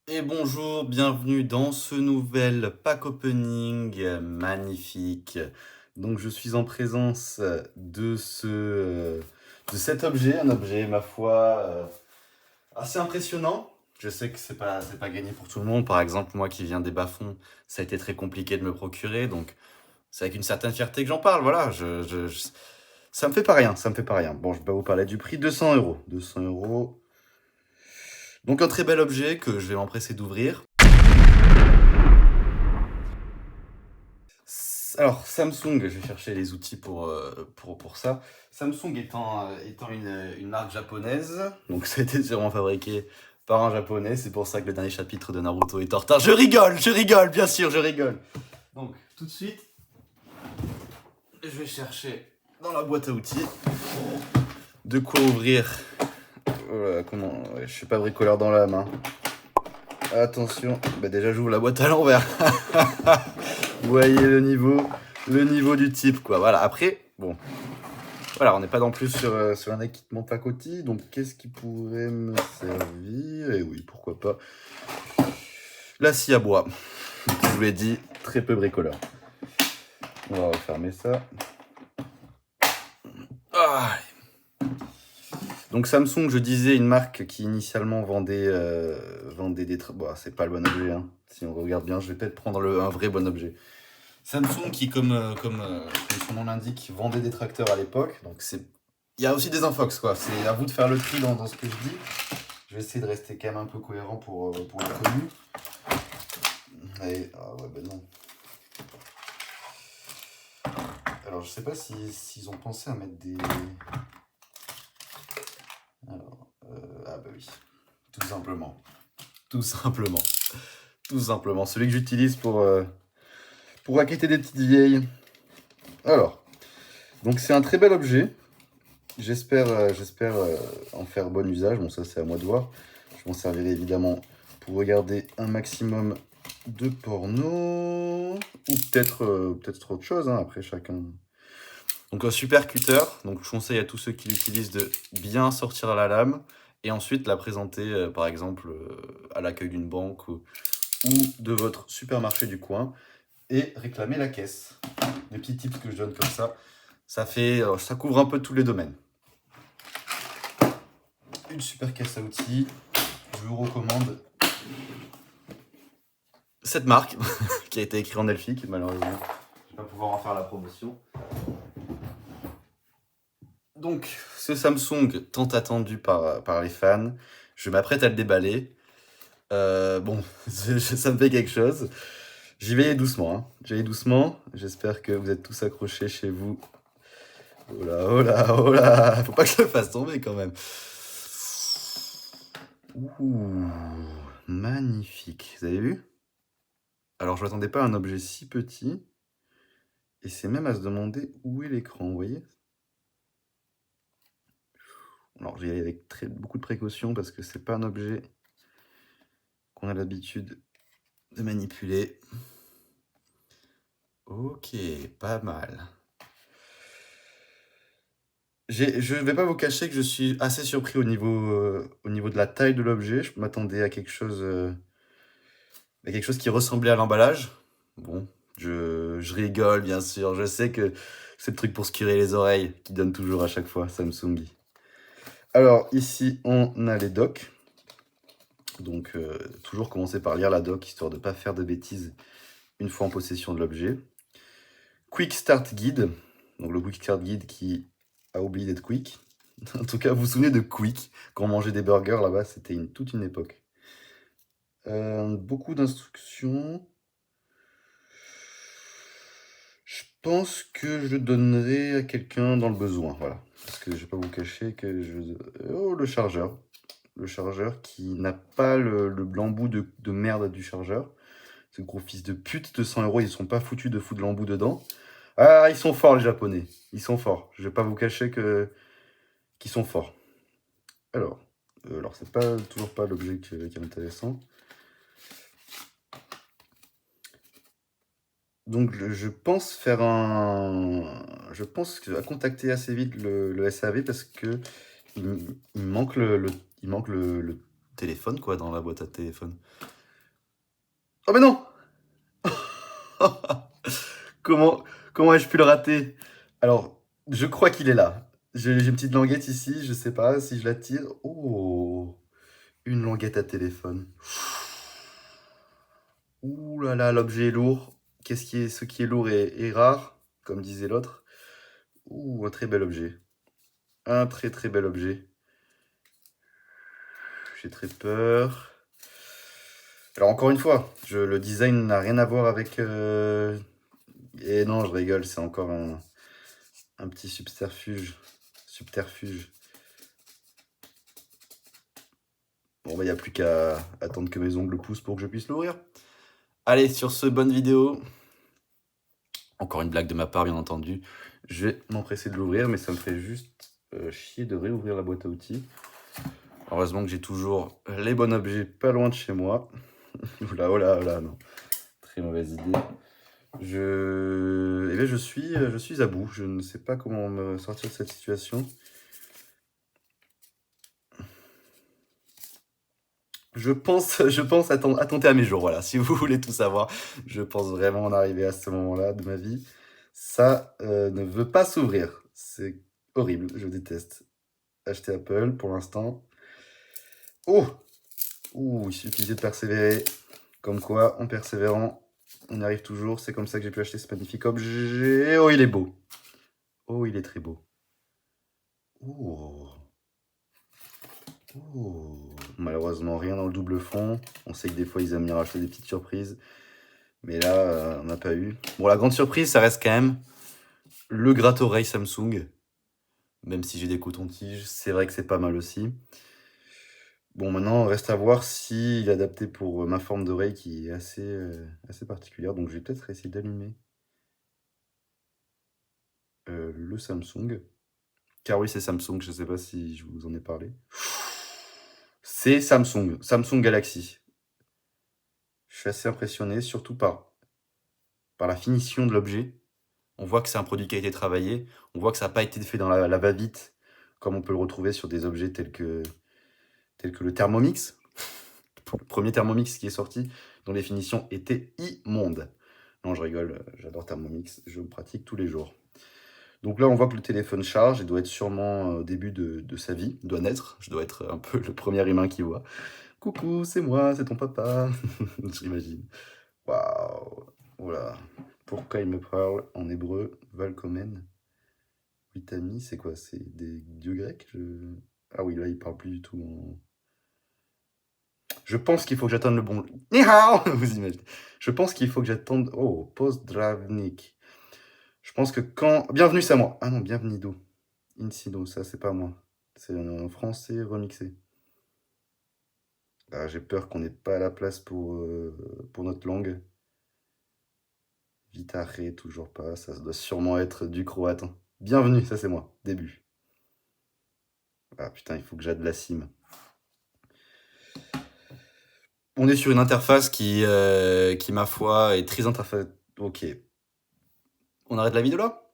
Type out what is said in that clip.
Et bonjour, bienvenue dans ce nouvel pack opening magnifique. Donc je suis en présence de cet objet, un objet ma foi assez impressionnant. Je sais que c'est pas gagné pour tout le monde. Par exemple, moi qui viens des bas-fonds, ça a été très compliqué de me procurer. Donc c'est avec une certaine fierté que j'en parle. Voilà, ça me fait pas rien, ça me fait pas rien. Bon, je vais vous parler du prix, 200 euros. 200 euros. Donc un très bel objet que je vais m'empresser d'ouvrir. Alors, Samsung, je vais chercher les outils pour ça. Samsung étant une marque japonaise, donc ça a été sûrement fabriqué par un japonais, c'est pour ça que le dernier chapitre de Naruto est en retard. Je rigole, bien sûr, je rigole. Donc, tout de suite, je vais chercher dans la boîte à outils de quoi ouvrir. Voilà, comment, ouais, je suis pas bricoleur dans l'âme. Hein. Attention, bah déjà j'ouvre la boîte à l'envers. Vous voyez le niveau du type, quoi. Voilà, après, bon, voilà, on n'est pas non plus sur un équipement pacotille, donc qu'est-ce qui pourrait me servir? Et oui, pourquoi pas. La scie à bois. Je vous l'ai dit, très peu bricoleur. On va refermer ça. Ah. Donc Samsung, je disais, une marque qui initialement vendait des... Bon, c'est pas le bon objet, hein. Si on regarde bien, je vais peut-être prendre un vrai bon objet. Samsung qui, comme son nom l'indique, vendait des tracteurs à l'époque. Donc il y a aussi des infox, quoi. C'est à vous de faire le tri dans ce que je dis. Je vais essayer de rester quand même un peu cohérent pour le connu. Ah ouais, ben non. Alors je sais pas s'ils ont pensé à mettre des... Alors, ah bah oui. Tout simplement. Tout simplement. Tout simplement. Celui que j'utilise pour raqueter des petites vieilles. Alors, donc c'est un très bel objet. J'espère en faire bon usage. Bon, ça, c'est à moi de voir. Je m'en servirai évidemment pour regarder un maximum de porno. Ou peut-être autre chose, hein, après chacun. Donc, un super cutter. Donc, je conseille à tous ceux qui l'utilisent de bien sortir la lame et ensuite la présenter, par exemple, à l'accueil d'une banque ou de votre supermarché du coin et réclamer la caisse. Des petits tips que je donne comme ça. Ça couvre un peu tous les domaines. Une super caisse à outils. Je vous recommande cette marque qui a été écrite en elfique. Malheureusement, je ne vais pas pouvoir en faire la promotion. Donc, ce Samsung tant attendu par les fans, je m'apprête à le déballer. Bon, ça me fait quelque chose. J'y vais doucement. Hein. J'y vais doucement. J'espère que vous êtes tous accrochés chez vous. Oh là, oh là, oh là. Faut pas que je le fasse tomber quand même. Ouh, magnifique. Vous avez vu? Alors, je m'attendais pas à un objet si petit. Et c'est même à se demander où est l'écran, vous voyez? Alors, j'y vais avec beaucoup de précaution parce que c'est pas un objet qu'on a l'habitude de manipuler. Ok, pas mal. Je vais pas vous cacher que je suis assez surpris au niveau de la taille de l'objet. Je m'attendais à quelque chose qui ressemblait à l'emballage. Bon, je rigole, bien sûr. Je sais que c'est le truc pour se curer les oreilles qui donne toujours à chaque fois, Samsung. Alors, ici, on a les docks. Donc, toujours commencer par lire la doc, histoire de ne pas faire de bêtises une fois en possession de l'objet. Quick Start Guide. Donc, le Quick Start Guide qui a oublié d'être quick. En tout cas, vous vous souvenez de Quick, quand on mangeait des burgers là-bas, c'était toute une époque. Beaucoup d'instructions. Je pense que je donnerai à quelqu'un dans le besoin, voilà. Parce que je vais pas vous cacher que Oh, le chargeur. Le chargeur qui n'a pas le blanc bout de merde du chargeur. Ce gros fils de pute, 200 euros, ils sont pas foutus de foutre de l'embout dedans. Ah, ils sont forts les japonais. Ils sont forts. Je vais pas vous cacher qu'ils sont forts. Alors c'est pas toujours pas l'objet qui est intéressant. Donc je pense je pense à contacter assez vite le SAV parce que il manque le téléphone quoi dans la boîte à téléphone. Oh mais non! Comment, comment ai-je pu le rater? Alors, je crois qu'il est là. J'ai une petite languette ici, je sais pas si je la tire. Oh, une languette à téléphone. Ouh là là, l'objet est lourd. Ce qui est lourd est rare, comme disait l'autre. Ouh, un très bel objet. Un très très bel objet. J'ai très peur. Alors encore une fois, le design n'a rien à voir avec... Et non, je rigole, c'est encore un petit subterfuge. Subterfuge. Bon, bah, il n'y a plus qu'à attendre que mes ongles poussent pour que je puisse l'ouvrir. Allez, sur ce, bonne vidéo. Encore une blague de ma part, bien entendu. Je vais m'empresser de l'ouvrir, mais ça me ferait juste chier de réouvrir la boîte à outils. Heureusement que j'ai toujours les bons objets pas loin de chez moi. Oula, oula, oula, non. Très mauvaise idée. Eh bien, je suis à bout. Je ne sais pas comment me sortir de cette situation. Je pense à tenter à mes jours, voilà. Si vous voulez tout savoir, je pense vraiment en arriver à ce moment-là de ma vie. Ça ne veut pas s'ouvrir. C'est horrible, je déteste. Acheter Apple pour l'instant. Oh! Ouh, il suffisait de persévérer. Comme quoi, en persévérant, on y arrive toujours. C'est comme ça que j'ai pu acheter ce magnifique objet. Oh, il est beau. Oh, il est très beau. Oh. Oh. Malheureusement, rien dans le double fond. On sait que des fois, ils aiment bien racheter des petites surprises. Mais là, on n'a pas eu. Bon, la grande surprise, ça reste quand même le gratte-oreille Samsung. Même si j'ai des cotons-tiges, c'est vrai que c'est pas mal aussi. Bon, maintenant, reste à voir s'il est adapté pour ma forme d'oreille qui est assez particulière. Donc, je vais peut-être essayer d'allumer le Samsung. Car oui, c'est Samsung, je ne sais pas si je vous en ai parlé. C'est Samsung, Samsung Galaxy. Je suis assez impressionné, surtout par la finition de l'objet. On voit que c'est un produit qui a été travaillé. On voit que ça n'a pas été fait dans la va-vite, comme on peut le retrouver sur des objets tels que le Thermomix. Le premier Thermomix qui est sorti, dont les finitions étaient immondes. Non, je rigole, j'adore Thermomix, je le pratique tous les jours. Donc là, on voit que le téléphone charge, il doit être sûrement au début de sa vie, doit naître. Je dois être un peu le premier humain qui voit. Coucou, c'est moi, c'est ton papa. J'imagine. Waouh. Voilà. Pourquoi il me parle en hébreu? Valkomen. Vitami, c'est quoi? C'est des dieux grecs? Ah oui, là, il parle plus du tout en... Je pense qu'il faut que j'attende le bon... Ni hao. Vous imaginez. Je pense qu'il faut que j'attende... Oh, pozdravnik. Je pense que quand... Bienvenue, c'est à moi. Ah non, bienvenue d'où? Insido, ça, c'est pas moi. C'est un français remixé. Ah, j'ai peur qu'on n'ait pas la place pour notre langue. Vitare, toujours pas. Ça doit sûrement être du croate. Bienvenue, ça c'est moi. Début. Ah putain, il faut que j'aide la cime. On est sur une interface qui ma foi, est très interface. Ok. On arrête la vidéo là?